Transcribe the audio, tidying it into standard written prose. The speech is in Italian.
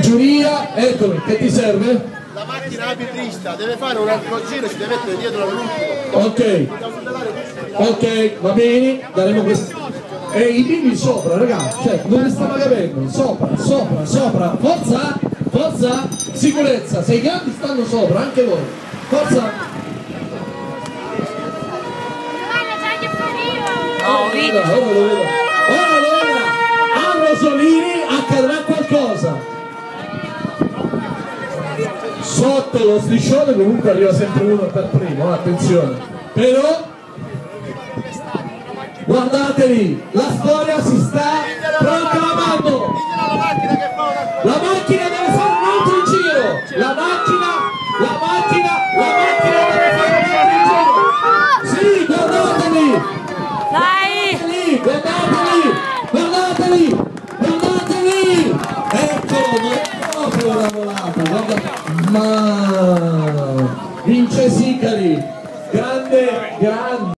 giuria, eccomi, che ti serve? La macchina apitrista deve fare un altro giro, si deve mettere dietro all'ultimo. Ok, va bene, daremo questo. E i bimbi sopra, ragazzi, cioè, non ne stanno capendo, sopra, forza, forza, sicurezza, se i grandi stanno sopra, anche voi, forza. Ora, a Rosolini accadrà qualcosa. Sotto lo striscione comunque arriva sempre uno per primo, attenzione. Però guardateli, la storia si sta proclamando. La macchina deve fare un altro giro. La macchina deve fare un altro giro. Sì, guardateli. Guardateli. Eccolo, non proprio la volata, guarda. Ma vince Sicari, grande.